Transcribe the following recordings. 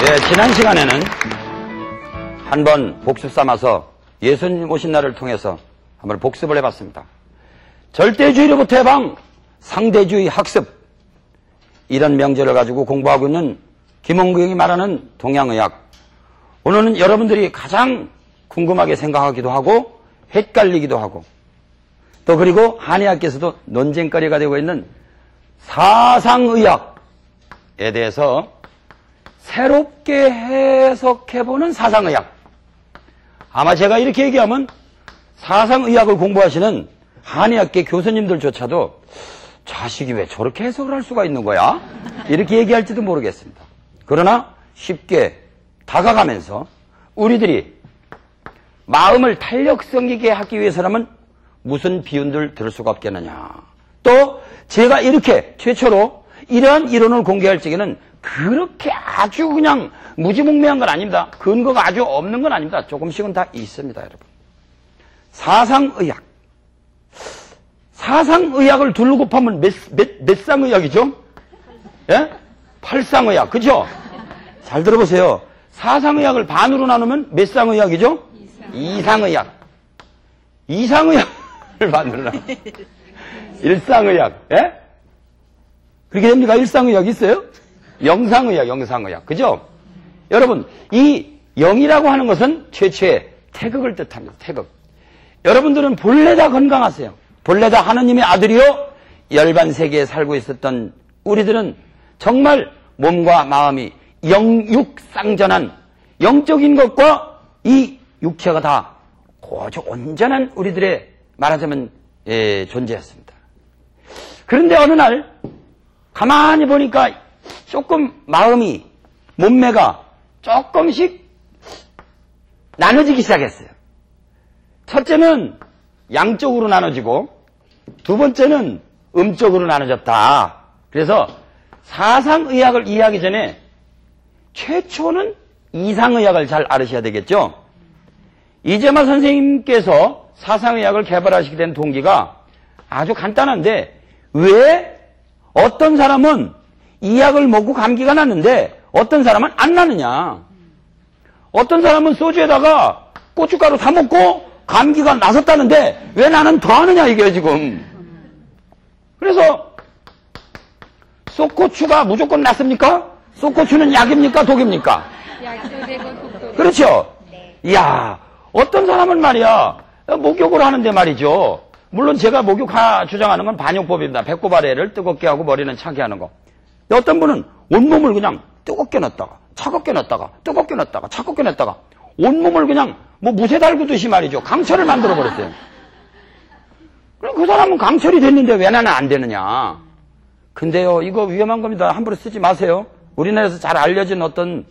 예, 지난 시간에는 한번 복습 삼아서 예수님 오신 날을 통해서 한번 복습을 해봤습니다. 절대주의로부터 해방, 상대주의 학습, 이런 명제를 가지고 공부하고 있는 김홍국이 말하는 동양의학. 오늘은 여러분들이 가장 궁금하게 생각하기도 하고 헷갈리기도 하고 또 그리고 한의학계에서도 논쟁거리가 되고 있는 사상의학에 대해서 새롭게 해석해보는 사상의학. 아마 제가 이렇게 얘기하면 사상의학을 공부하시는 한의학계 교수님들조차도 자식이 왜 저렇게 해석을 할 수가 있는 거야? 이렇게 얘기할지도 모르겠습니다. 그러나 쉽게 다가가면서 우리들이 마음을 탄력성 있게 하기 위해서라면 무슨 비윤들 들을 수가 없겠느냐. 또 제가 이렇게 최초로 이러한 이론을 공개할 적에는 그렇게 아주 그냥 무지몽매한 건 아닙니다. 근거가 아주 없는 건 아닙니다. 조금씩은 다 있습니다, 여러분. 사상의학. 사상의학을 둘로 곱하면 몇 쌍의학이죠? 예? 8쌍의학. 그죠? 잘 들어보세요. 사상의학을 반으로 나누면 몇 쌍의학이죠? 이상의학. 이상의학을 반으로 나누면 일상의학. 예? 그렇게 됩니까? 일상의학 있어요? 영상의학, 영상의학. 그죠? 여러분, 이 영이라고 하는 것은 최초의 태극을 뜻합니다. 태극. 여러분들은 본래 다 건강하세요. 본래 다 하느님의 아들이요. 열반세계에 살고 있었던 우리들은 정말 몸과 마음이 영육상전한 영적인 것과 이 육체가 다 고조 온전한 우리들의 말하자면 존재였습니다. 그런데 어느 날 가만히 보니까 조금 마음이 몸매가 조금씩 나눠지기 시작했어요. 첫째는 양쪽으로 나눠지고 두 번째는 음쪽으로 나눠졌다. 그래서 사상의학을 이해하기 전에 최초는 이상의학을 잘 알으셔야 되겠죠. 이재마 선생님께서 사상의학을 개발하시게 된 동기가 아주 간단한데 왜 어떤 사람은 이 약을 먹고 감기가 났는데 어떤 사람은 안 나느냐. 어떤 사람은 소주에다가 고춧가루 다 먹고 감기가 나섰다는데 왜 나는 더 하느냐 이게 지금. 그래서 쏙고추가 무조건 낫습니까? 쏙고추는 약입니까? 독입니까? 그렇죠? 이야, 어떤 사람은 말이야 목욕을 하는데 말이죠. 물론 제가 목욕 주장하는 건 반욕법입니다. 배꼽 아래를 뜨겁게 하고 머리는 차게 하는 거. 어떤 분은 온몸을 그냥 뜨겁게 놨다가 차갑게 놨다가 뜨겁게 놨다가 차갑게 놨다가 온몸을 그냥 뭐 무쇠 달구듯이 말이죠. 강철을 만들어 버렸어요. 그럼 그 사람은 강철이 됐는데 왜 나는 안 되느냐. 근데요, 이거 위험한 겁니다. 함부로 쓰지 마세요. 우리나라에서 잘 알려진 어떤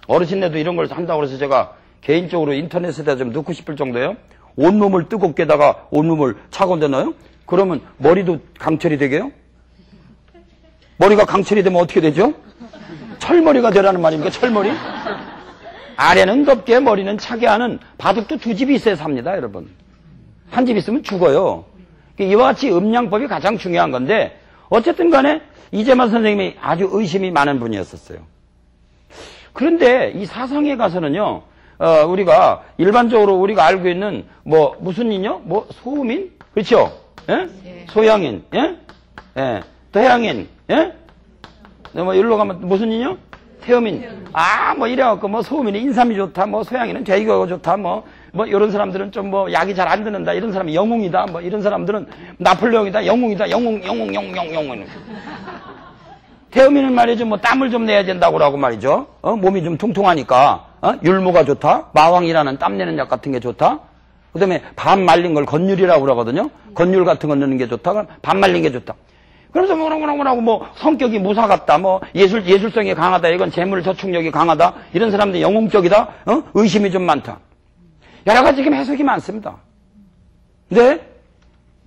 어르신네도 이런 걸 한다고 해서 제가 개인적으로 인터넷에다 좀 넣고 싶을 정도예요. 온몸을 뜨겁게다가 온몸을 차가운 데 넣어요? 그러면 머리도 강철이 되게요? 머리가 강철이 되면 어떻게 되죠? 철머리가 되라는 말입니까? 철머리? 아래는 덥게 머리는 차게 하는 바둑도 두 집이 있어야 삽니다, 여러분. 한 집 있으면 죽어요. 이와 같이 음양법이 가장 중요한 건데 어쨌든 간에 이재만 선생님이 아주 의심이 많은 분이었었어요. 그런데 이 사상에 가서는요, 우리가 일반적으로 우리가 알고 있는 뭐 무슨 인요? 뭐 소음인? 그렇죠? 예? 네. 소양인, 예? 예. 더양인, 예? 뭐 일로 가면 무슨 인요? 태음인. 뭐 이래갖고 뭐 소음인이 인삼이 좋다, 뭐 소양인은 돼지고기가 좋다, 뭐 이런 사람들은 좀 뭐 약이 잘 안 드는다, 이런 사람이 영웅이다, 뭐 이런 사람들은 나폴레옹이다, 영웅이다, 영웅. 태음인은 말이죠, 뭐 땀을 좀 내야 된다고 라고 말이죠. 몸이 좀 통통하니까, 율무가 좋다, 마왕이라는 땀 내는 약 같은 게 좋다. 그 다음에 밥 말린 걸 건율이라고 그러거든요. 건율 같은 거 넣는 게 좋다, 밥 말린 게 좋다. 그래서 뭐라고 뭐 성격이 무사 같다, 뭐 예술성이 강하다, 이건 재물 저축력이 강하다, 이런 사람들이 영웅적이다, 의심이 좀 많다. 여러 가지 지금 해석이 많습니다. 근데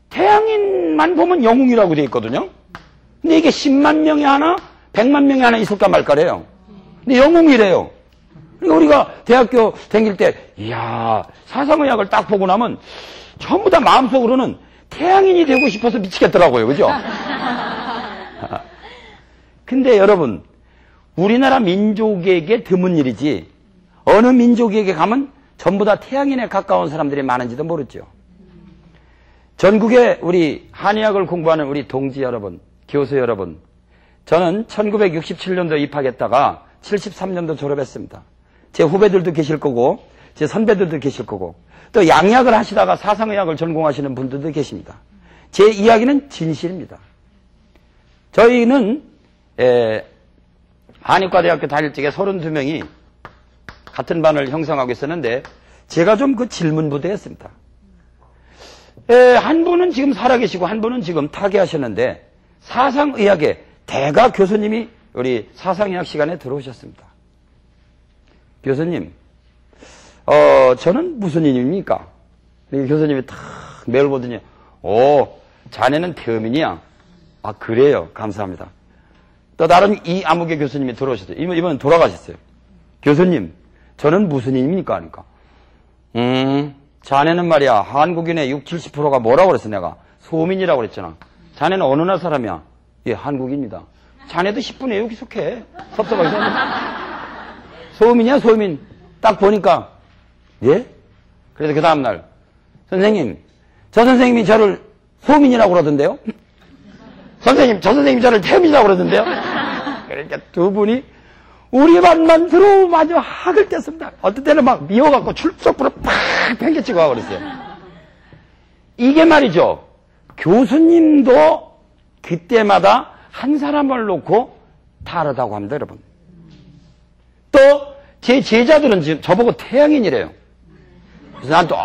태양인만 보면 영웅이라고 돼 있거든요. 근데 이게 10만 명이 하나, 100만 명이 하나 있을까 말까래요. 근데 영웅이래요. 그러니까 우리가 대학교 다닐 때, 이야, 사상의학을 딱 보고 나면 전부 다 마음속으로는 태양인이 되고 싶어서 미치겠더라고요. 그죠? 근데 여러분, 우리나라 민족에게 드문 일이지 어느 민족에게 가면 전부 다 태양인에 가까운 사람들이 많은지도 모르죠. 전국에 우리 한의학을 공부하는 우리 동지 여러분, 교수 여러분, 저는 1967년도 입학했다가 73년도 졸업했습니다. 제 후배들도 계실 거고 제 선배들도 계실 거고 또 양약을 하시다가 사상의학을 전공하시는 분들도 계십니다. 제 이야기는 진실입니다. 저희는 한의과대학교 다닐 적에 32명이 같은 반을 형성하고 있었는데 제가 좀 그 질문부대였습니다. 한 분은 지금 살아계시고 한 분은 지금 타계하셨는데 사상의학의 대가 교수님이 우리 사상의학 시간에 들어오셨습니다. 교수님, 저는 무슨 인입니까? 교수님이 탁 매를 보더니, 자네는 태음인이야. 아, 그래요. 감사합니다. 또 다른 이 암흑의 교수님이 들어오셨어요. 이번엔 돌아가셨어요. 교수님, 저는 무슨 인입니까? 하니까. 자네는 말이야, 한국인의 60, 70%가 뭐라고 그랬어, 내가? 소민이라고 그랬잖아. 자네는 어느 나라 사람이야? 예, 한국입니다. 자네도 10분의 6이 속해. 섭섭하게 생겼네. 소민이야, 소민. 딱 보니까, 예? 그래서 그 다음날, 선생님, 저 선생님이 저를 소민이라고 그러던데요? 선생님, 저 선생님이 저를 태민이라고 그러던데요? 그러니까 두 분이 우리 반만 들어오면 아주 학을 뗐습니다. 어떤 때는 막 미워갖고 출석부로 팍 팽개치고 하고 그랬어요. 이게 말이죠. 교수님도 그때마다 한 사람을 놓고 다르다고 합니다, 여러분. 또 제 제자들은 지금 저보고 태양인이래요. 그래서 난 또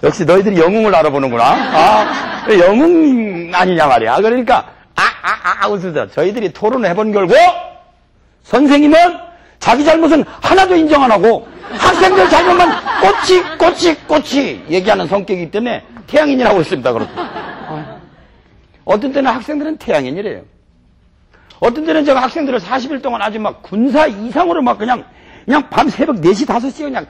역시 너희들이 영웅을 알아보는구나. 영웅 아니냐 말이야. 그러니까 웃으죠. 저희들이 토론을 해본 결과 선생님은 자기 잘못은 하나도 인정 안 하고 학생들 잘못만 꼬치 얘기하는 성격이기 때문에 태양인이라고 했습니다. 그렇습니다. 어떤 때는 학생들은 태양인이래요. 어떤 때는 제가 학생들을 40일 동안 아주 막 군사 이상으로 막 그냥 밤 새벽 4시, 5시에 그냥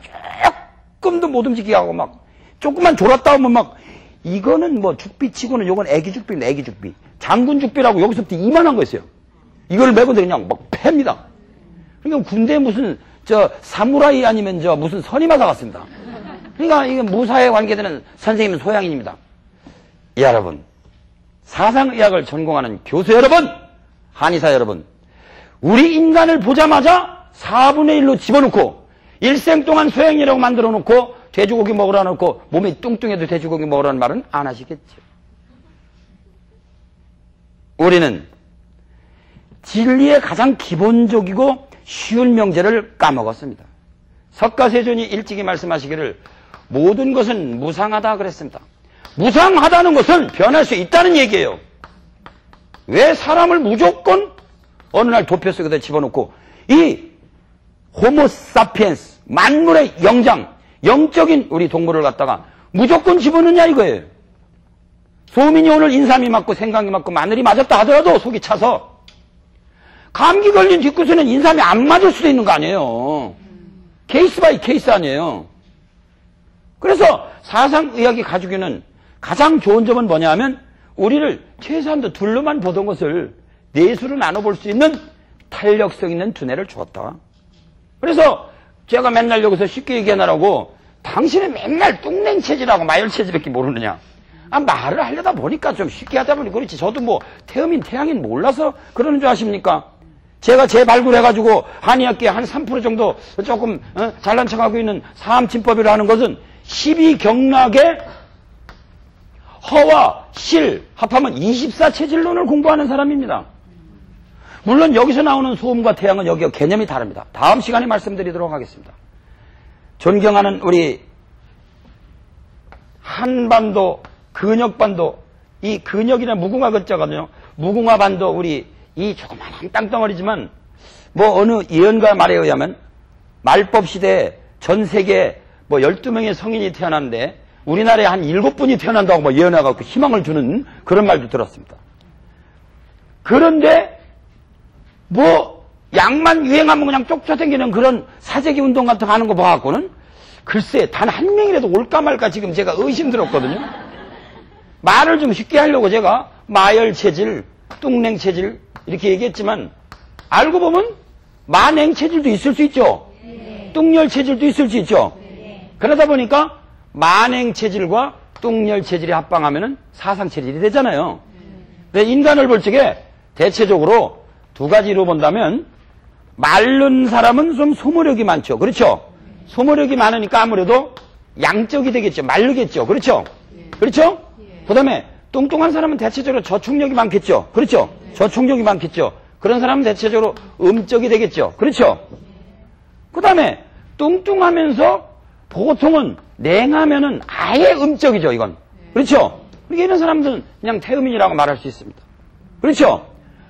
조금도 못 움직이게 하고 막 조금만 졸았다 오면 막 이거는 뭐 죽비치고는 요건 애기 죽비는 애기 죽비. 장군 죽비라고 여기서부터 이만한 거 있어요. 이걸 메고 그냥 막 팹니다. 그러니까 군대에 무슨 사무라이 아니면 무슨 선임하사 같습니다. 그러니까 이게 무사에 관계되는 선생님은 소양인입니다. 여러분, 사상의학을 전공하는 교수 여러분, 한의사 여러분, 우리 인간을 보자마자 4분의 1로 집어넣고 일생 동안 소양이라고 만들어 놓고 돼지고기 먹으라 놓고 몸이 뚱뚱해도 돼지고기 먹으라는 말은 안 하시겠죠. 우리는 진리의 가장 기본적이고 쉬운 명제를 까먹었습니다. 석가세존이 일찍이 말씀하시기를 모든 것은 무상하다 그랬습니다. 무상하다는 것은 변할 수 있다는 얘기예요. 왜 사람을 무조건 어느 날 도표 속에다 집어넣고 이 호모사피엔스 만물의 영장 영적인 우리 동물을 갖다가 무조건 집어넣냐 이거예요. 소민이 오늘 인삼이 맞고 생강이 맞고 마늘이 맞았다 하더라도 속이 차서 감기 걸린 뒤끝에는 인삼이 안 맞을 수도 있는 거 아니에요. 케이스 바이 케이스 아니에요. 그래서 사상의학이 가지고 있는 가장 좋은 점은 뭐냐 하면 우리를 최소한도 둘로만 보던 것을 넷으로 나눠볼 수 있는 탄력성 있는 두뇌를 주었다. 그래서 제가 맨날 여기서 쉽게 얘기하느라고 당신은 맨날 뚱냉 체질하고 마열 체질밖에 모르느냐. 말을 하려다 보니까 좀 쉽게 하다 보니 그렇지. 저도 뭐 태음인 태양인 몰라서 그러는 줄 아십니까? 제가 재발굴해가지고 한의학계 한 3% 정도 조금 잘난 척하고 있는 사암침법이라 하는 것은 12경락의 허와 실 합하면 24체질론을 공부하는 사람입니다. 물론 여기서 나오는 소음과 태양은 여기가 개념이 다릅니다. 다음 시간에 말씀드리도록 하겠습니다. 존경하는 우리 한반도, 근역반도, 이 근역이나 무궁화 근자거든요. 무궁화 반도 우리 이 조그만한 땅덩어리지만 뭐 어느 예언가 말에 의하면 말법 시대에 전 세계에 뭐 12명의 성인이 태어났는데 우리나라에 한 7분이 태어난다고 뭐 예언해갖고 희망을 주는 그런 말도 들었습니다. 그런데 뭐 약만 유행하면 그냥 쫓아다니는 그런 사재기 운동 같은 거 하는 거 봐갖고는 글쎄 단 한 명이라도 올까 말까 지금 제가 의심들었거든요. 말을 좀 쉽게 하려고 제가 마열 체질, 뚱냉 체질 이렇게 얘기했지만 알고 보면 만행 체질도 있을 수 있죠. 뚱열 체질도 있을 수 있죠. 그러다 보니까 만행 체질과 뚱열 체질이 합방하면은 사상 체질이 되잖아요. 근데 인간을 볼 적에 대체적으로 두 가지로 본다면 마른 사람은 좀 소모력이 많죠. 그렇죠? 소모력이 많으니까 아무래도 양적이 되겠죠. 마르겠죠. 그렇죠? 그렇죠? 그 다음에 뚱뚱한 사람은 대체적으로 저촉력이 많겠죠. 그렇죠? 저촉력이 많겠죠. 그런 사람은 대체적으로 음적이 되겠죠. 그렇죠? 그 다음에 뚱뚱하면서 보통은 냉하면은 아예 음적이죠. 이건. 그렇죠? 그러니까 이런 사람들은 그냥 태음인이라고 말할 수 있습니다. 그렇죠?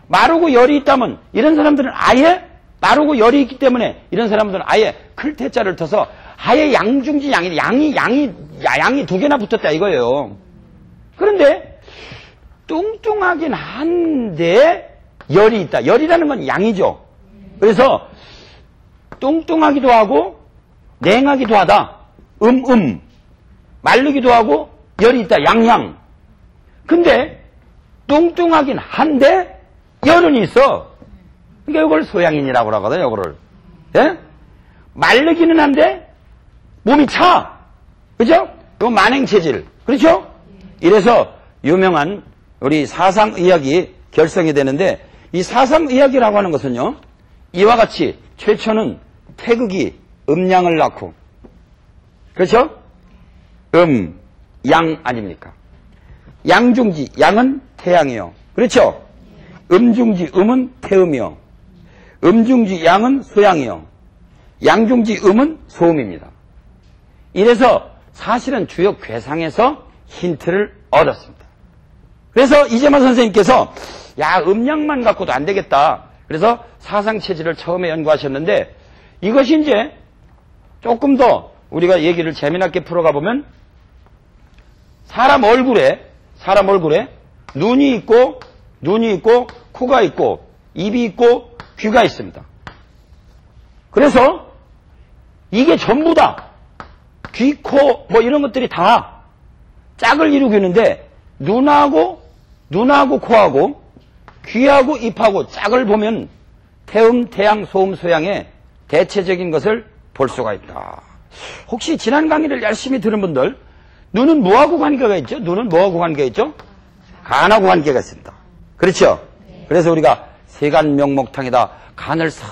마르고 열이 있다면 이런 사람들은 아예 마르고 열이 있기 때문에 이런 사람들은 아예 클태자를 터서 아예 양중지 양이 두 개나 붙었다 이거예요. 그런데 뚱뚱하긴 한데 열이 있다. 열이라는 건 양이죠. 그래서 뚱뚱하기도 하고 냉하기도 하다. 마르기도 하고 열이 있다. 양양. 근데 뚱뚱하긴 한데 열은 있어. 그러니까 이걸 소양인이라고 하거든요. 이거를. 예? 마르기는 한데 몸이 차. 그죠? 이거 만행체질. 그렇죠? 이래서 유명한 우리 사상의학이 결성이 되는데 이 사상의학이라고 하는 것은요. 이와 같이 최초는 태극이 음양을 낳고 그렇죠? 양 아닙니까? 양중지 양은 태양이요. 그렇죠? 음중지 음은 태음이요. 음중지 양은 소양이요. 양중지 음은 소음입니다. 이래서 사실은 주요 괴상에서 힌트를 얻었습니다. 그래서 이재만 선생님께서 야 음양만 갖고도 안 되겠다. 그래서 사상체질을 처음에 연구하셨는데 이것이 이제 조금 더 우리가 얘기를 재미나게 풀어가 보면 사람 얼굴에 눈이 있고 코가 있고 입이 있고 귀가 있습니다. 그래서 이게 전부 다 귀, 코 뭐 이런 것들이 다 짝을 이루고 있는데 눈하고 코하고 귀하고 입하고 짝을 보면 태음, 태양, 소음, 소양의 대체적인 것을 볼 수가 있다. 혹시 지난 강의를 열심히 들은 분들 눈은 뭐하고 관계가 있죠? 눈은 뭐하고 관계가 있죠? 간하고 관계가 있습니다. 그렇죠? 그래서 우리가 세간명목탕에다 간을 싹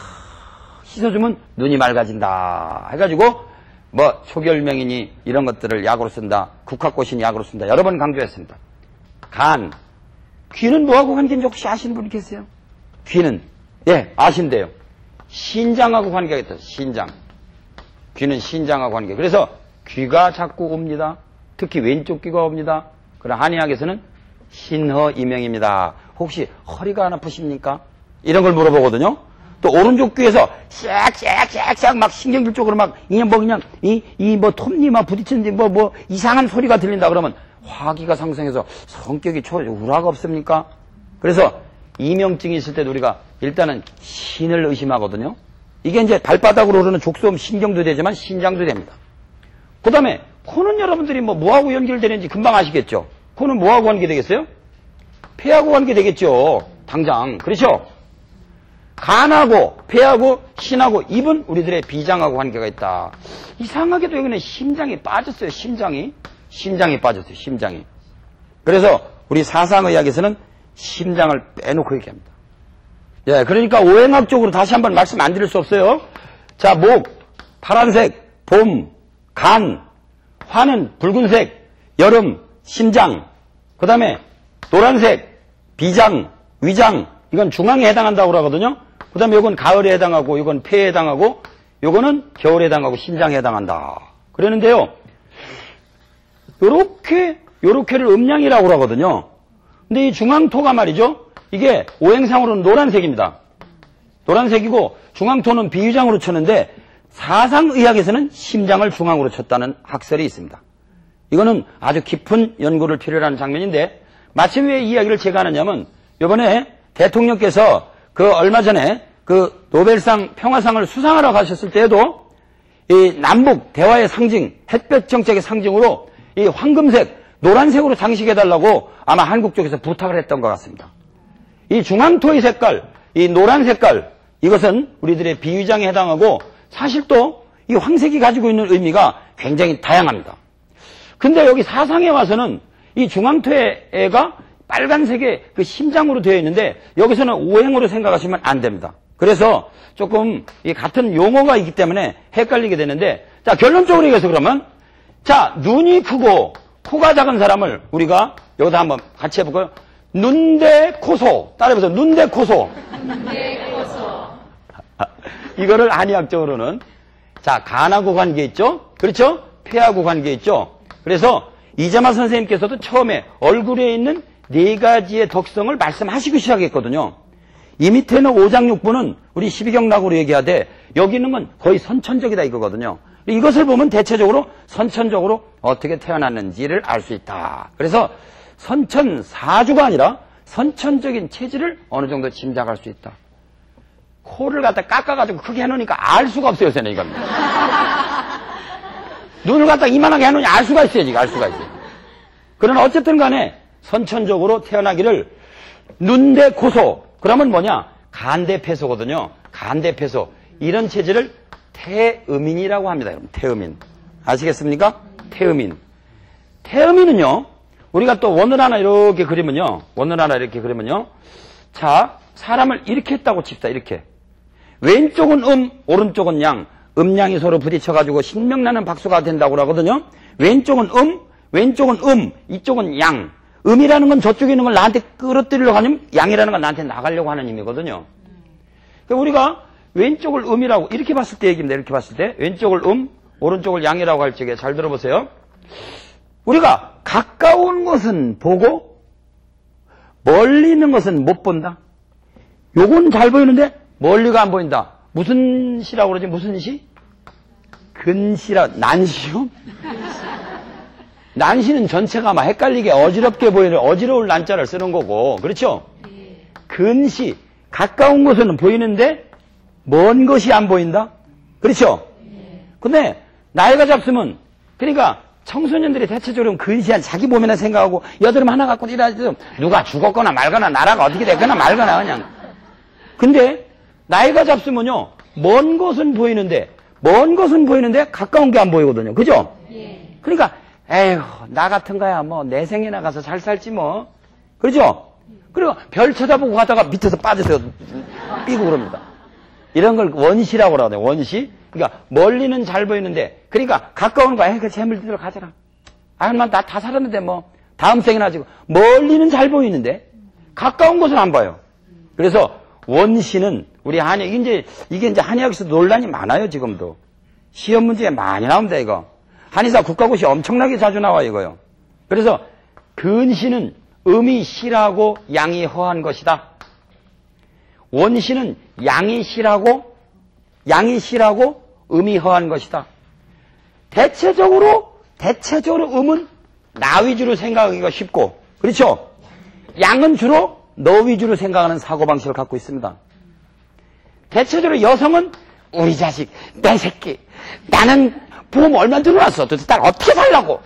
씻어주면 눈이 맑아진다 해가지고 뭐 초결명이니 이런 것들을 약으로 쓴다. 국화꽃이니 약으로 쓴다. 여러 번 강조했습니다. 간. 귀는 뭐하고 관계인지 혹시 아시는 분 계세요? 귀는 예 아신대요. 신장하고 관계가 있다. 신장. 귀는 신장하고 관계. 그래서 귀가 자꾸 옵니다. 특히 왼쪽 귀가 옵니다. 그럼 한의학에서는 신허이명입니다. 혹시 허리가 안 아프십니까? 이런 걸 물어보거든요. 또 오른쪽 귀에서 샥샥샥샥 막 신경질 쪽으로 막 그냥 뭐 톱니만 부딪히는지 뭐 이상한 소리가 들린다 그러면 화기가 상승해서 성격이 우라가 없습니까? 그래서 이명증이 있을 때도 우리가 일단은 신을 의심하거든요. 이게 이제 발바닥으로 흐르는 족소음 신경도 되지만 신장도 됩니다. 그 다음에 코는 여러분들이 뭐하고 연결되는지 금방 아시겠죠? 코는 뭐하고 관계되겠어요? 폐하고 관계되겠죠. 당장. 그렇죠? 간하고 폐하고 신하고 입은 우리들의 비장하고 관계가 있다. 이상하게도 여기는 심장이 빠졌어요. 심장이 빠졌어요. 심장이. 그래서 우리 사상의학에서는 심장을 빼놓고 얘기합니다. 예, 그러니까 오행학적으로 다시 한번 말씀 안 드릴 수 없어요. 자, 목, 파란색, 봄, 간, 화는 붉은색, 여름, 심장, 그 다음에 노란색, 비장, 위장, 이건 중앙에 해당한다고 그러거든요. 그 다음에 이건 가을에 해당하고, 이건 폐에 해당하고, 이거는 겨울에 해당하고, 신장에 해당한다. 그러는데요. 요렇게를 음양이라고 그러거든요. 근데 이 중앙토가 말이죠. 이게 오행상으로는 노란색입니다. 노란색이고, 중앙토는 비위장으로 쳤는데, 사상의학에서는 심장을 중앙으로 쳤다는 학설이 있습니다. 이거는 아주 깊은 연구를 필요로 하는 장면인데, 마침 왜 이야기를 제가 하느냐면, 이번에 대통령께서 얼마 전에 노벨상 평화상을 수상하러 가셨을 때에도 이 남북 대화의 상징, 햇볕 정책의 상징으로 이 황금색, 노란색으로 장식해달라고 아마 한국 쪽에서 부탁을 했던 것 같습니다. 이 중앙토의 색깔, 이 노란 색깔, 이것은 우리들의 비유장에 해당하고 사실 또 이 황색이 가지고 있는 의미가 굉장히 다양합니다. 근데 여기 사상에 와서는 이 중앙퇴가 빨간색의 그 심장으로 되어 있는데 여기서는 오행으로 생각하시면 안 됩니다. 그래서 조금 이 같은 용어가 있기 때문에 헷갈리게 되는데 자, 결론적으로 얘기해서 그러면 자, 눈이 크고 코가 작은 사람을 우리가 여기다 한번 같이 해볼까요? 눈대 코소. 따라해보세요. 눈대 코소. 눈대 코소. 이거를 한의학적으로는 자, 간하고 관계 있죠? 그렇죠? 폐하고 관계 있죠? 그래서 이재만 선생님께서도 처음에 얼굴에 있는 4가지의 덕성을 말씀하시고 시작했거든요. 이 밑에는 오장육부는 우리 12경락으로 얘기하되 여기 있는 건 거의 선천적이다 이거거든요. 이것을 보면 대체적으로 선천적으로 어떻게 태어났는지를 알 수 있다. 그래서 선천사주가 아니라 선천적인 체질을 어느 정도 짐작할 수 있다. 코를 갖다 깎아가지고 크게 해놓으니까 알 수가 없어요, 요새는 이건. 눈을 갖다 이만하게 해놓으니 알 수가 있어야지, 알 수가 있어요. 그러나 어쨌든 간에 선천적으로 태어나기를 눈대 코소. 그러면 뭐냐? 간대폐소거든요. 간대폐소. 이런 체질을 태음인이라고 합니다, 여러분. 태음인. 아시겠습니까? 태음인. 태음인은요, 우리가 또 원을 하나 이렇게 그리면요. 원을 하나 이렇게 그리면요. 자, 사람을 이렇게 했다고 칩시다, 이렇게. 왼쪽은 오른쪽은 양. 음양이 서로 부딪혀가지고 신명나는 박수가 된다고 하거든요. 왼쪽은 왼쪽은 이쪽은 양. 음이라는 건 저쪽에 있는 걸 나한테 끌어들이려고 하면 양이라는 건 나한테 나가려고 하는 의미거든요. 그러니까 우리가 왼쪽을 음이라고 이렇게 봤을 때 얘기입니다. 이렇게 봤을 때 왼쪽을 오른쪽을 양이라고 할 적에 잘 들어보세요. 우리가 가까운 것은 보고 멀리 있는 것은 못 본다. 요건 잘 보이는데 멀리가 안 보인다. 무슨 시라고 그러지? 무슨 시? 근시라, 난시요? 난시는 전체가 막 헷갈리게 어지럽게 보이는 어지러울 난자를 쓰는 거고, 그렇죠? 근시, 가까운 것은 보이는데 먼 것이 안 보인다? 그렇죠? 근데 나이가 잡수면, 그러니까 청소년들이 대체적으로 근시한 자기 몸이나 생각하고 여드름 하나 갖고 이래야지 누가 죽었거나 말거나 나라가 어떻게 됐거나 말거나 그냥. 근데 나이가 잡수면요, 먼 것은 보이는데 가까운 게 안 보이거든요. 그죠? 그러니까 에휴, 나 같은 거야 뭐 내 생에 나가서 잘 살지 뭐. 그렇죠? 그리고 별 쳐다보고 가다가 밑에서 빠져서 삐고 그럽니다. 이런 걸 원시라고 그러거든요. 원시. 그러니까 멀리는 잘 보이는데, 그러니까 가까운 거야. 그 재물들로 가져라. 나 다 살았는데 뭐 다음 생이나 지고. 멀리는 잘 보이는데 가까운 것은 안 봐요. 그래서 원시는 우리 한의학, 이게 이제 한의학에서 논란이 많아요, 지금도. 시험 문제에 많이 나옵니다, 이거. 한의사 국가고시 엄청나게 자주 나와요, 이거요. 그래서 근시는 음이 실하고 양이 허한 것이다. 원시는 양이 실하고 음이 허한 것이다. 대체적으로 음은 나 위주로 생각하기가 쉽고, 그렇죠? 양은 주로 너 위주로 생각하는 사고방식을 갖고 있습니다. 대체적으로 여성은 우리 자식, 내 새끼, 나는 보험 얼마 들어왔어. 도대체 딸 어떻게 살라고?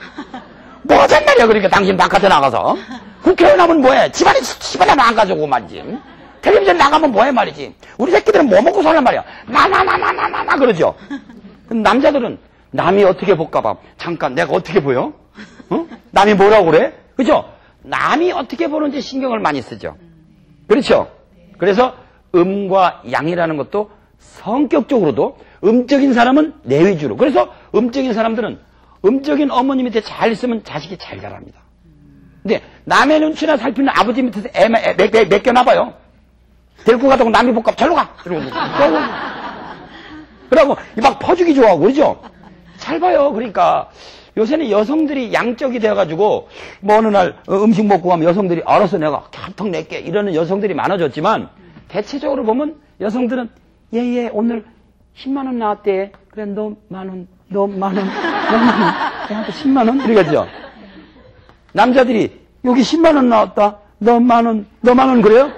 뭐하잔 말이야. 그러니까 당신 바깥에 나가서 국회의원 하면 뭐해? 집안에 안 가져오고 말이지. 텔레비전 나가면 뭐해 말이지. 우리 새끼들은 뭐 먹고 살란 말이야. 나 그러죠. 남자들은 남이 어떻게 볼까봐 잠깐 내가 어떻게 보여? 어? 남이 뭐라고 그래? 그죠? 남이 어떻게 보는지 신경을 많이 쓰죠. 그렇죠? 그래서 음과 양이라는 것도 성격적으로도 음적인 사람은 내 위주로. 그래서 음적인 사람들은 음적인 어머니 밑에 잘 있으면 자식이 잘 자랍니다. 근데 남의 눈치나 살피는 아버지 밑에서 애 맡겨놔봐요. 데리고 가다가 남이 볼까 절로 가. 그러고 막 퍼주기 좋아하고 그러죠? 잘 봐요. 그러니까 요새는 여성들이 양적이 되어가지고 뭐 어느 날 음식 먹고 가면 여성들이 알아서 내가 한턱 낼게 이러는 여성들이 많아졌지만 대체적으로 보면 여성들은 예예 오늘 10만 원 나왔대. 그래 너 만 원, 너 만 원, 내한테 10만 원 이러겠죠. 남자들이 여기 10만 원 나왔다. 너 만 원 그래요?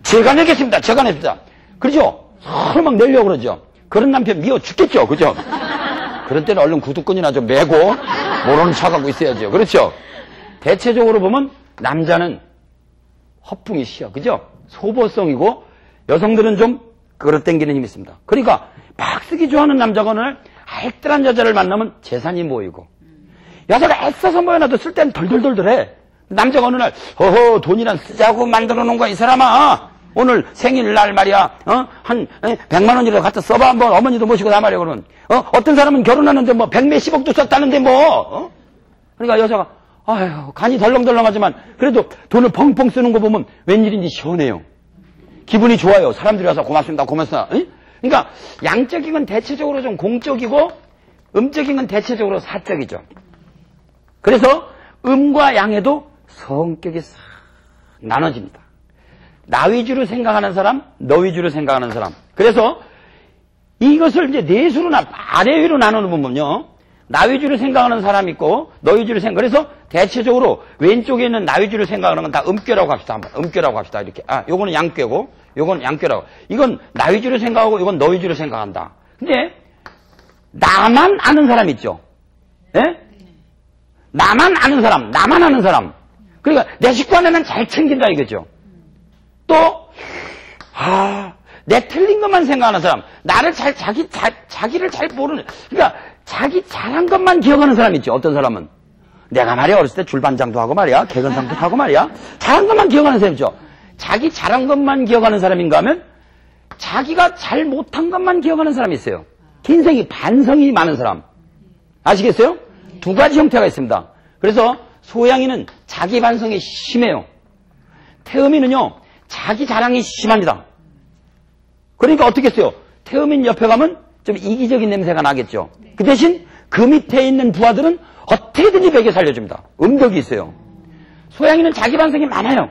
제가 내겠습니다. 제가 냅니다. 그러죠? 서로 막 내려고 그러죠. 그런 남편 미워 죽겠죠. 그죠? 그런 때는 얼른 구두끈이나 좀 메고 모르는 척하고 있어야죠. 그렇죠? 대체적으로 보면 남자는 허풍이 시어. 그죠? 소보성이고 여성들은 좀 끌어당기는 힘이 있습니다. 그러니까 막 쓰기 좋아하는 남자가 오늘 알뜰한 여자를 만나면 재산이 모이고, 여자가 애써서 모여놔도 쓸 때는 덜덜덜덜해. 남자가 어느 날 허허 돈이란 쓰자고 만들어 놓은 거야 이 사람아. 오늘 생일날 말이야 한 100만 원이라도 갖다 써봐 한번. 어머니도 모시고 나 말이야. 그러면 어떤 사람은 결혼하는데 뭐 100몇십억도 썼다는데 뭐 그러니까 여자가 아휴 간이 덜렁덜렁하지만 그래도 돈을 펑펑 쓰는 거 보면 웬일인지 시원해요. 기분이 좋아요. 사람들이 와서 고맙습니다 고맙습니다. 그러니까 양적인 건 대체적으로 좀 공적이고 음적인 건 대체적으로 사적이죠. 그래서 음과 양에도 성격이 싹 나눠집니다. 나 위주로 생각하는 사람, 너 위주로 생각하는 사람. 그래서 이것을 이제 내수로나 아래 위로 나누면요, 나 위주로 생각하는 사람이 있고 너 위주로 생각. 그래서 대체적으로 왼쪽에 있는 나 위주로 생각하는 건 다 음꾀라고 합시다. 한번 음꾀라고 합시다. 이렇게 요거는 양꾀고 요거는 양꾀라고. 이건 나 위주로 생각하고 이건 너 위주로 생각한다. 근데 나만 아는 사람 있죠. 예? 나만 아는 사람, 나만 아는 사람. 그러니까 내 식구 안에는 잘 챙긴다 이거죠. 또 내 틀린 것만 생각하는 사람, 나를 자기를 잘 모르는, 그러니까 자기 잘한 것만 기억하는 사람 있죠. 어떤 사람은 내가 말이야 어렸을 때 줄반장도 하고 말이야 개근상도 하고 말이야 잘한 것만 기억하는 사람 있죠. 자기 잘한 것만 기억하는 사람인가 하면 자기가 잘 못한 것만 기억하는 사람이 있어요. 인생이 반성이 많은 사람 아시겠어요? 두 가지 형태가 있습니다. 그래서 소양이는 자기 반성이 심해요. 태음이는요 자기 자랑이 심합니다. 그러니까 어떻게 했어요? 태음인 옆에 가면 좀 이기적인 냄새가 나겠죠. 그 대신 그 밑에 있는 부하들은 어떻게든지 베개 살려줍니다. 음덕이 있어요. 소양이는 자기 반성이 많아요.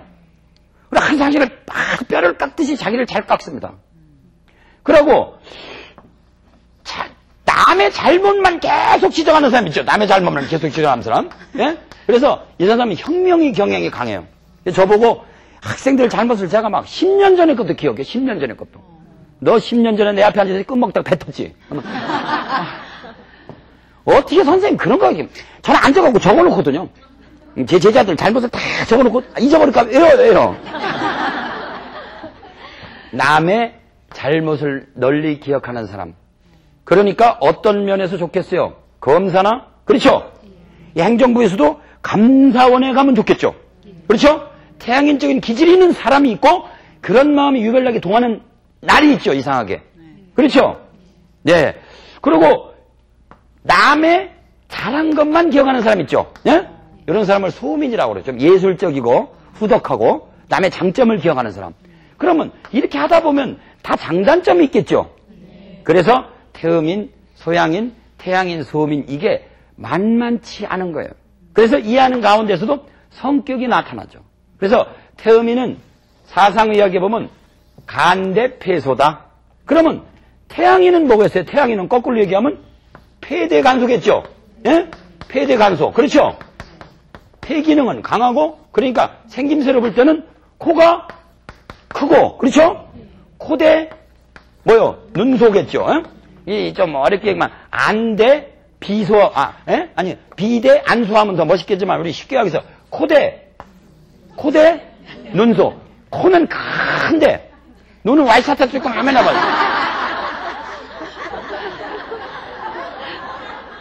그리고 한 사실을 막 뼈를 깎듯이 자기를 잘 깎습니다. 그러고 남의 잘못만 계속 지적하는 사람 있죠. 남의 잘못만 계속 지적하는 사람. 예? 그래서 이 사람은 혁명의 경향이 강해요. 저보고 학생들 잘못을 제가 막 10년 전의 것도 기억해. 10년 전의 것도. 너 10년 전에 내 앞에 앉아서 끔 먹다가 뱉었지. 어떻게 선생님 그런 거 저는 앉아갖고 적어놓거든요. 제 제자들 잘못을 다 적어놓고 잊어버릴까 이러. 남의 잘못을 널리 기억하는 사람. 그러니까 어떤 면에서 좋겠어요? 검사나 그렇죠? 이 행정부에서도 감사원에 가면 좋겠죠. 그렇죠? 태양인적인 기질이 있는 사람이 있고 그런 마음이 유별나게 동하는 날이 있죠. 이상하게. 그렇죠? 네. 그리고 남의 잘한 것만 기억하는 사람 있죠. 예? 이런 사람을 소민이라고 그래요. 좀 예술적이고 후덕하고 남의 장점을 기억하는 사람. 그러면 이렇게 하다 보면 다 장단점이 있겠죠. 그래서 태음인, 소양인, 태양인, 소민 이게 만만치 않은 거예요. 그래서 이해하는 가운데서도 성격이 나타나죠. 그래서 태음인은 사상의학에 보면 간대폐소다. 그러면 태양인은 뭐겠어요? 태양인은 거꾸로 얘기하면 폐대간소겠죠. 예? 폐대간소. 그렇죠? 폐기능은 강하고 그러니까 생김새로 볼 때는 코가 크고 그렇죠? 코대 눈소겠죠. 이 좀 어렵게 얘기하면 안대 비소 아니 비대 안소하면 더 멋있겠지만 우리 쉽게 하기서 코대 눈소. 코는 큰데 눈은 와이사타 찍고 하면 나봐요.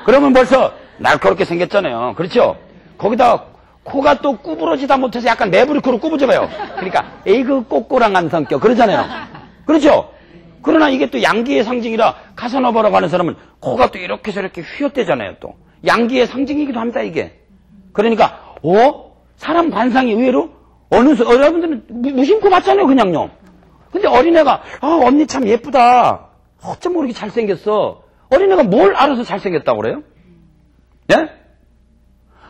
그러면 벌써 날카롭게 생겼잖아요. 그렇죠? 거기다 코가 또 구부러지다 못해서 약간 매부리코로 구부져봐요. 그러니까 에이그 꼬꼬랑한 성격 그러잖아요. 그렇죠? 그러나 이게 또 양기의 상징이라 카사노바라고 하는 사람은 코가 또 이렇게 저렇게 휘어대잖아요. 또 양기의 상징이기도 합니다. 이게. 그러니까 사람 관상이 의외로 여러분들은 무심코 봤잖아요. 그냥요. 근데 어린애가 언니 참 예쁘다. 어쩜 모르게 잘생겼어. 어린애가 뭘 알아서 잘생겼다고 그래요? 예?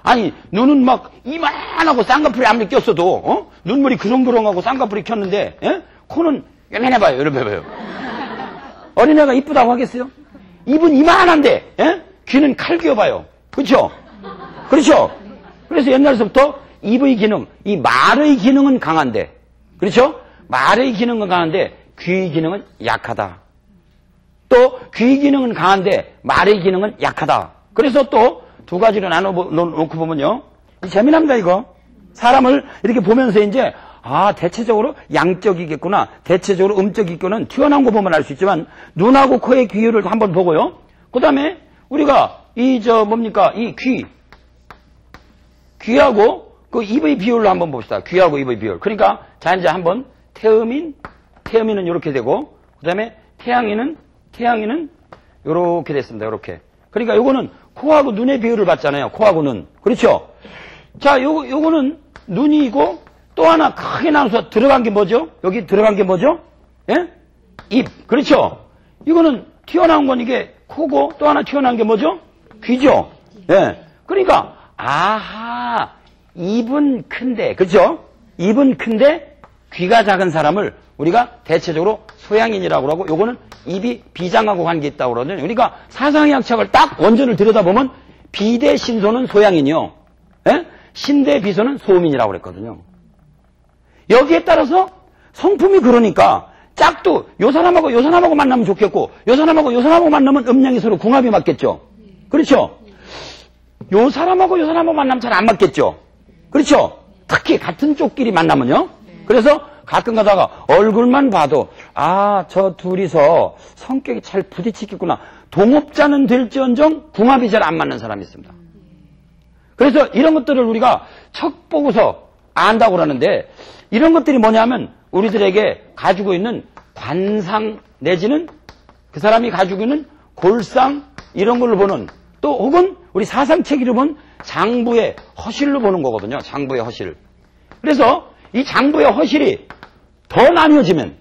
아니 눈은 막 이만하고 쌍꺼풀이 아무리 꼈어도 눈물이 그렁그렁하고 쌍꺼풀이 켰는데 예? 코는 요만해봐요. 이렇게 봐요. 어린애가 이쁘다고 하겠어요? 입은 이만한데 예? 귀는 칼 귀어봐요. 그렇죠? 그렇죠? 그래서 옛날서부터 입의 기능, 이 말의 기능은 강한데 그렇죠? 말의 기능은 강한데 귀의 기능은 약하다. 또 귀의 기능은 강한데 말의 기능은 약하다. 그래서 또 두 가지로 나눠놓고 보면요. 재미납니다 이거. 사람을 이렇게 보면서 이제 대체적으로 양적이겠구나, 대체적으로 음적이겠구나 튀어나온 거 보면 알 수 있지만 눈하고 코의 비율을 한번 보고요. 그 다음에 우리가 이 귀하고 그 입의 비율로 한번 봅시다. 귀하고 입의 비율. 그러니까 자 이제 한번 태음인은 이렇게 되고 그 다음에 태양인은 이렇게 됐습니다. 이렇게. 그러니까 요거는 코하고 눈의 비율을 봤잖아요. 코하고 눈. 그렇죠? 자, 요거는 눈이고 또 하나 크게 나눠서 들어간 게 뭐죠? 여기 들어간 게 뭐죠? 예? 입. 그렇죠? 이거는 튀어나온 건 이게 코고 또 하나 튀어나온 게 뭐죠? 귀죠? 예. 그러니까, 입은 큰데, 그렇죠? 입은 큰데 귀가 작은 사람을 우리가 대체적으로 소양인이라고 하고 요거는 입이 비장하고 관계 있다고 그러거든요. 그러니까 사상의학책을 딱 원전을 들여다보면 비대 신소는 소양인이요. 예? 신대 비소는 소음인이라고 그랬거든요. 여기에 따라서 성품이 그러니까 짝도 요 사람하고 만나면 좋겠고 요 사람하고 만나면 음양이 서로 궁합이 맞겠죠. 그렇죠? 요 사람하고 만나면 잘 안 맞겠죠. 그렇죠? 특히 같은 쪽끼리 만나면요. 그래서 가끔 가다가 얼굴만 봐도 저 둘이서 성격이 잘 부딪히겠구나. 동업자는 될지언정 궁합이 잘 안 맞는 사람이 있습니다. 그래서 이런 것들을 우리가 척 보고서 안다고 그러는데 이런 것들이 뭐냐면 우리들에게 가지고 있는 관상 내지는 그 사람이 가지고 있는 골상 이런 걸로 보는 또 혹은 우리 사상체계로 본 장부의 허실로 보는 거거든요. 장부의 허실. 그래서 이 장부의 허실이 더 나뉘어지면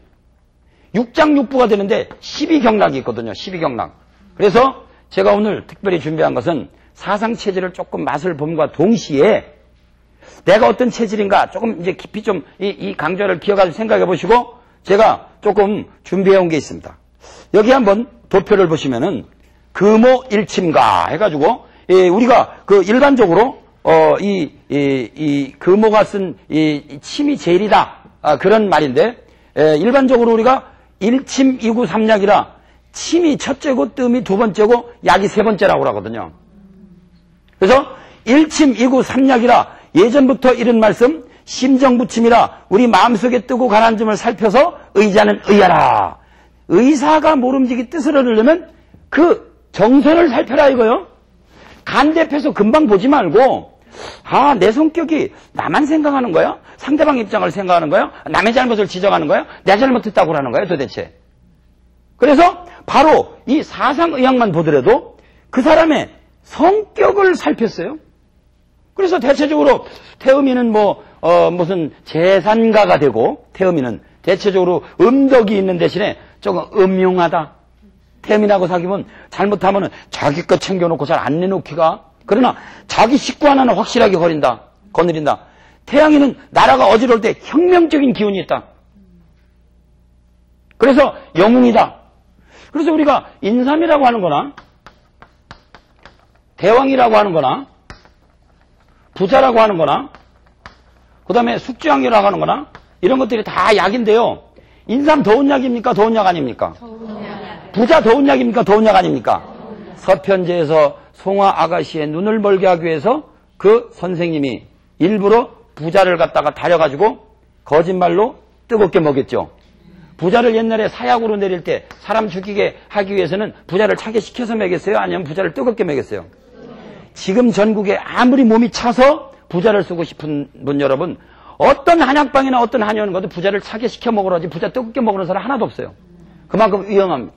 6장육부가 되는데 12경락이 있거든요. 12경락. 그래서 제가 오늘 특별히 준비한 것은 사상체질을 조금 맛을 봄과 동시에 내가 어떤 체질인가 조금 이제 깊이 좀 이 강좌를 기억하시고 생각해 보시고 제가 조금 준비해 온 게 있습니다. 여기 한번 도표를 보시면은 금오일침가 해가지고 우리가 그 일반적으로 이 금오가 쓴 이 침이 제일이다 그런 말인데 일반적으로 우리가 일침 이구 삼약이라 침이 첫째고 뜸이 두 번째고 약이 세 번째라고 하거든요. 그래서 일침 이구 삼약이라 예전부터 이런 말씀 심정부침이라 우리 마음속에 뜨고 가라앉음을 살펴서 의자는 의하라. 의사가 모름지기 뜻을 얻으려면 그 정선을 살펴라 이거요. 간대패서 금방 보지 말고 내 성격이 나만 생각하는 거야? 상대방 입장을 생각하는 거야? 남의 잘못을 지적하는 거야? 내 잘못했다고 하는 거야 도대체? 그래서 바로 이 사상의학만 보더라도 그 사람의 성격을 살폈어요. 그래서 대체적으로 태음이는 무슨 재산가가 되고 태음이는 대체적으로 음덕이 있는 대신에 조금 음흉하다. 태음인하고 사귀면 잘못하면 자기 것 챙겨놓고 잘 안 내놓기가. 그러나 자기 식구 하나는 확실하게 거느린다. 태양이는 나라가 어지러울 때 혁명적인 기운이 있다. 그래서 영웅이다. 그래서 우리가 인삼이라고 하는 거나 대왕이라고 하는 거나 부자라고 하는 거나 그 다음에 숙주왕이라고 하는 거나 이런 것들이 다 약인데요. 인삼 더운 약입니까? 더운 약 아닙니까? 부자 더운 약입니까? 더운 약 아닙니까? 서편제에서 송화 아가씨의 눈을 멀게 하기 위해서 그 선생님이 일부러 부자를 갖다가 다려가지고 거짓말로 뜨겁게 먹였죠. 부자를 옛날에 사약으로 내릴 때 사람 죽이게 하기 위해서는 부자를 차게 식혀서 먹였어요? 아니면 부자를 뜨겁게 먹였어요? 지금 전국에 아무리 몸이 차서 부자를 쓰고 싶은 분 여러분 어떤 한약방이나 어떤 한의원 가도 부자를 차게 시켜 먹으라지 부자 뜨겁게 먹는 사람 하나도 없어요. 그만큼 위험합니다.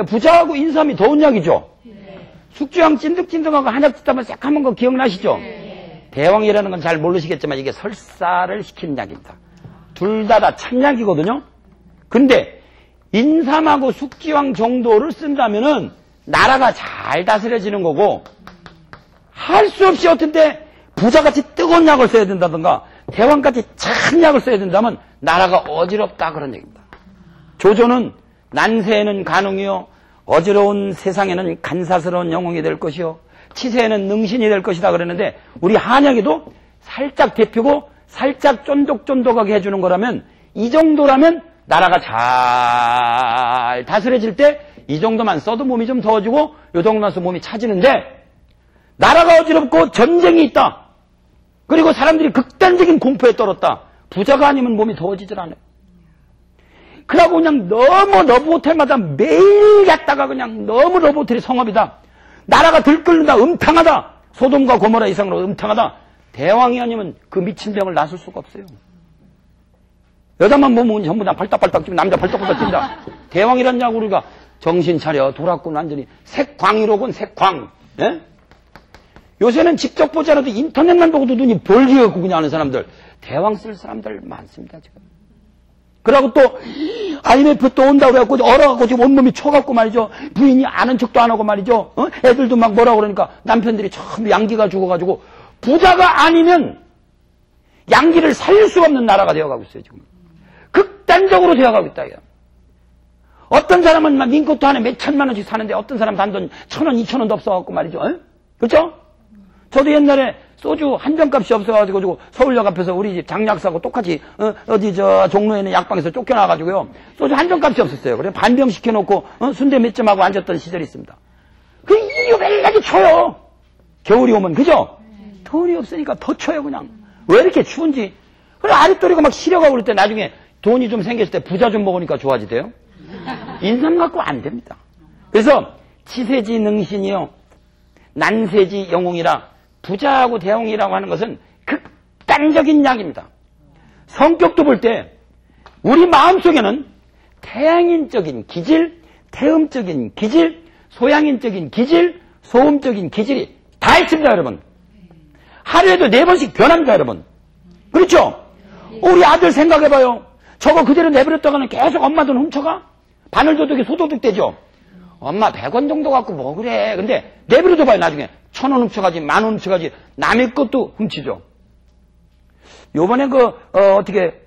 부자하고 인삼이 더운 약이죠. 숙주왕 찐득찐득하고 한약 짓다만 싹 한번 거 기억나시죠? 대왕이라는 건 잘 모르시겠지만 이게 설사를 시키는 약입니다. 둘 다 참약이거든요. 근데 인삼하고 숙지왕 정도를 쓴다면은 나라가 잘 다스려지는 거고 할 수 없이 어떤 때 부자같이 뜨거운 약을 써야 된다든가 대왕같이 찬 약을 써야 된다면 나라가 어지럽다 그런 얘기입니다. 조조는 난세에는 간웅이요 어지러운 세상에는 간사스러운 영웅이 될 것이요 치세에는 능신이 될 것이다 그랬는데 우리 한약에도 살짝 데피고 살짝 쫀득쫀득하게 해주는 거라면 이 정도라면 나라가 잘 다스려질 때 이 정도만 써도 몸이 좀 더워지고 이 정도만 써도 몸이 차지는데 나라가 어지럽고 전쟁이 있다. 그리고 사람들이 극단적인 공포에 떨었다. 부자가 아니면 몸이 더워지질 않아요. 그러고 그냥 너무 러브호텔마다 매일 갔다가 그냥 너무 러브호텔이 성업이다. 나라가 들끓는다. 음탕하다. 소돔과 고모라 이상으로 음탕하다. 대왕이 아니면 그 미친 병을 낫을 수가 없어요. 여자만 보면 전부 다 벌떡벌떡 뛰고 남자 벌떡벌떡 뛴다. 대왕이란냐고 우리가 정신 차려 돌았군 완전히. 색광이로군 색광. 예? 요새는 직접 보지 않아도 인터넷만 보고도 눈이 벌기갖고 그냥 하는 사람들. 대왕 쓸 사람들 많습니다 지금. 그러고 또 IMF 또 온다고 그래갖고 얼어갖고 지금 온몸이 쳐갖고 말이죠. 부인이 아는 척도 안 하고 말이죠. 애들도 막 뭐라고 그러니까 남편들이 전부 양기가 죽어가지고 부자가 아니면 양기를 살릴 수가 없는 나라가 되어가고 있어요 지금. 극단적으로 되어가고 있다 이거. 어떤 사람은 막 민코트 안에 몇 천만 원씩 사는데 어떤 사람 단돈 1,000원, 2,000원도 없어갖고 말이죠. 그렇죠? 저도 옛날에 소주 한 병값이 없어가지고 서울역 앞에서 우리 집 장약사하고 똑같이 어디 저 종로에 있는 약방에서 쫓겨나가지고요. 소주 한 병값이 없었어요. 그래 반 병 시켜놓고 순대 몇 점 하고 앉았던 시절이 있습니다. 그 이유 매일까지 쳐요. 겨울이 오면 그죠? 돈이 없으니까 더 쳐요 그냥. 왜 이렇게 추운지. 그래 아랫도리가 막 시려가고 그럴 때 나중에 돈이 좀 생겼을 때 부자 좀 먹으니까 좋아지대요. 인삼 갖고 안 됩니다. 그래서 치세지 능신이요 난세지 영웅이라 부자하고 대웅이라고 하는 것은 극단적인 약입니다. 성격도 볼 때 우리 마음속에는 태양인적인 기질, 태음적인 기질, 소양인적인 기질, 소음적인 기질이 다 있습니다 여러분. 하루에도 4번씩 변합니다 여러분. 그렇죠? 우리 아들 생각해봐요. 저거 그대로 내버렸다가는 계속 엄마 돈 훔쳐가? 바늘도둑이 소도둑되죠? 엄마 100원 정도 갖고 뭐 그래. 근데 내버려둬 봐요 나중에. 1,000원 훔쳐가지, 10,000원 훔쳐가지, 남의 것도 훔치죠. 요번에 어떻게,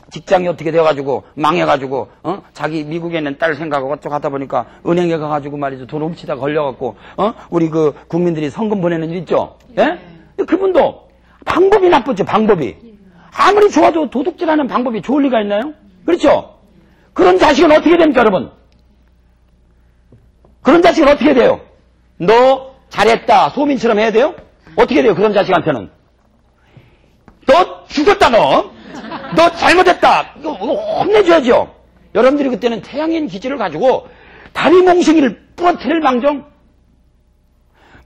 직장이 어떻게 돼가지고, 망해가지고, 자기 미국에 있는 딸 생각하고 어쩌고 하다 보니까 은행에 가가지고 말이죠. 돈 훔치다 걸려갖고, 우리 국민들이 성금 보내는 일 있죠? 예? 그분도 방법이 나쁘죠, 방법이. 아무리 좋아도 도둑질하는 방법이 좋을 리가 있나요? 그렇죠? 그런 자식은 어떻게 됩니까, 여러분? 그런 자식은 어떻게 돼요? 너 잘했다. 소민처럼 해야 돼요? 어떻게 돼요? 그런 자식한테는. 너 죽었다 너. 너 잘못했다. 이거 혼내줘야죠. 여러분들이 그때는 태양인 기질을 가지고 다리 몽둥이를 부러뜨릴 망정.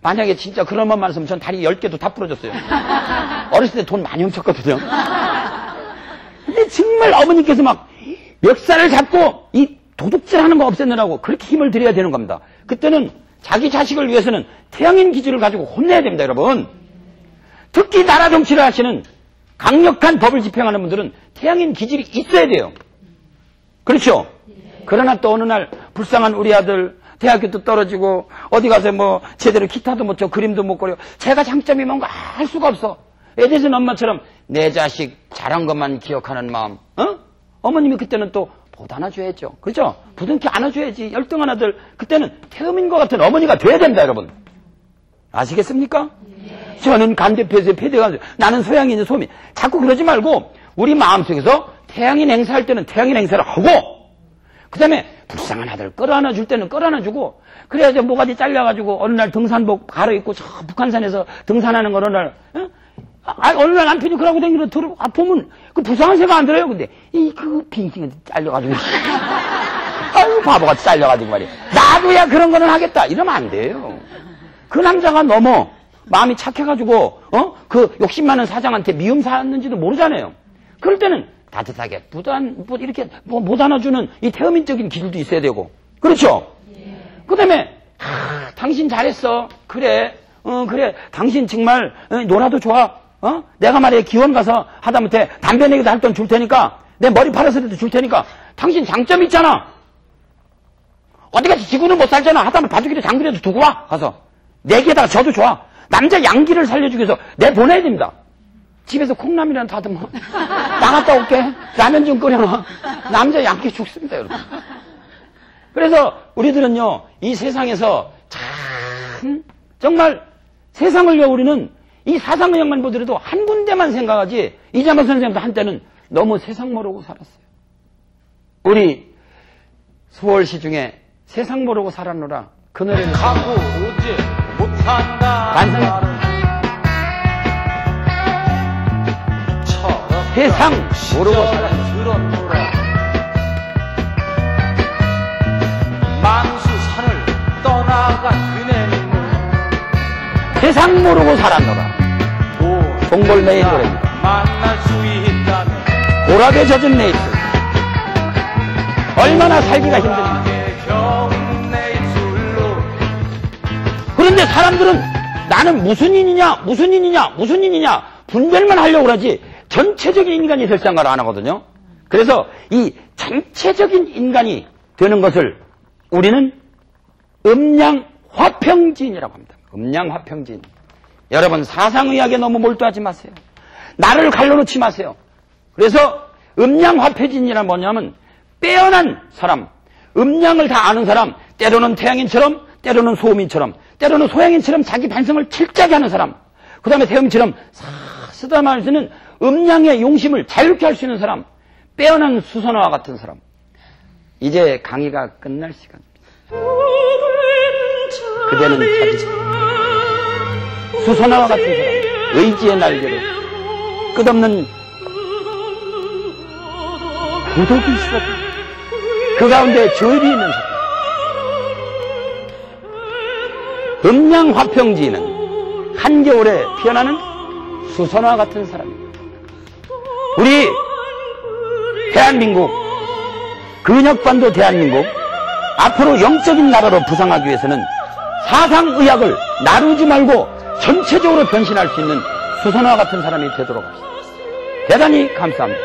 만약에 진짜 그런 것만 있으면 전 다리 10개도 다 부러졌어요. 어렸을 때 돈 많이 훔쳤거든요. 근데 정말 어머니께서 막 멱살을 잡고 이 도둑질하는 거 없애느라고 그렇게 힘을 들여야 되는 겁니다. 그때는 자기 자식을 위해서는 태양인 기질을 가지고 혼내야 됩니다, 여러분. 특히 나라 정치를 하시는 강력한 법을 집행하는 분들은 태양인 기질이 있어야 돼요. 그렇죠? 그러나 또 어느 날 불쌍한 우리 아들 대학교도 떨어지고 어디 가서 뭐 제대로 기타도 못 쳐 그림도 못 그려. 제가 장점이 뭔가 알 수가 없어. 애대신 엄마처럼 내 자식 잘한 것만 기억하는 마음. 어머님이 그때는 또 못 안아줘야죠. 그렇죠? 부둥켜 안아줘야지. 열등한 아들. 그때는 태음인 것 같은 어머니가 돼야 됩니다, 여러분. 아시겠습니까? 네. 저는 간대표에서 패대가 나는 소양인 소민. 자꾸 그러지 말고 우리 마음속에서 태양인 행사할 때는 태양인 행사를 하고 그 다음에 불쌍한 아들 끌어안아 줄 때는 끌어안아 주고 그래야지 모가지 잘려가지고 어느 날 등산복 갈아입고 저 북한산에서 등산하는 거 어느 날 어느 날 남편이 그러고 다니는 들어 보면 그 불쌍한 생각 안 들어요. 근데 그 빙빙이 잘려가지고 아유 바보같이 잘려가지고 말이야. 나도야 그런 거는 하겠다. 이러면 안 돼요. 그 남자가 너무 마음이 착해가지고 그 욕심 많은 사장한테 미움 샀는지도 모르잖아요. 그럴 때는 따뜻하게 이렇게 못 안아주는 이 태음인적인 기질도 있어야 되고 그렇죠? 그 다음에 당신 잘했어. 그래 그래 당신 정말 놀아도 좋아. 내가 말이야 기원 가서 하다못해 담배 내기도 할 돈 줄 테니까 내 머리 팔아서라도 줄 테니까 당신 장점 있잖아. 어디가서 지구는 못 살잖아. 하다못해 바둑이도 장비라도 두고 와 가서 내기에다가 져도 좋아. 남자 양기를 살려주기 위해서 내보내야 됩니다. 집에서 콩나물이라도 다듬어. 나갔다 올게. 라면 좀 끓여놔. 남자 양기 죽습니다, 여러분. 그래서 우리들은요, 이 세상에서 참, 정말 세상을요, 우리는 이 사상의학만 보더라도 한 군데만 생각하지, 이장호 선생님도 한때는 너무 세상 모르고 살았어요. 우리 수월시 중에 세상 모르고 살았노라. 그 노래는 가고 오지 못한다. 반성. 처럼 세상 모르고 살았노라. 만수산을 떠나간 그네는 세상 모르고 살았노라. 동골매의 노래입니다. 만날 수 있다면 고락에 젖은 내 입술. 얼마나 살기가 힘듭니까? 그런데 사람들은 나는 무슨 인이냐 분별만 하려고 그러지 전체적인 인간이 될 생각을 안 하거든요. 그래서 이 전체적인 인간이 되는 것을 우리는 음양화평지인이라고 합니다. 음양화평지인. 여러분, 사상의학에 너무 몰두하지 마세요. 나를 갈라놓지 마세요. 그래서 음양화평지인이란 뭐냐면 빼어난 사람, 음양을 다 아는 사람, 때로는 태양인처럼, 때로는 소음인처럼, 때로는 소양인처럼 자기 반성을 철저하게 하는 사람, 그 다음에 태음처럼 쓰다말 쓰는 음양의 용심을 자유롭게 할 수 있는 사람, 빼어난 수선화와 같은 사람. 이제 강의가 끝날 시간입니다. 그대는 자기 수선화와 같은 사람, 의지의 날개로 끝없는 고독이 있어. 그 가운데 절이 있는 사람. 음양화평지는 한겨울에 피어나는 수선화 같은 사람입니다. 우리 대한민국, 근역반도 대한민국, 앞으로 영적인 나라로 부상하기 위해서는 사상의학을 나누지 말고 전체적으로 변신할 수 있는 수선화 같은 사람이 되도록 합시다. 대단히 감사합니다.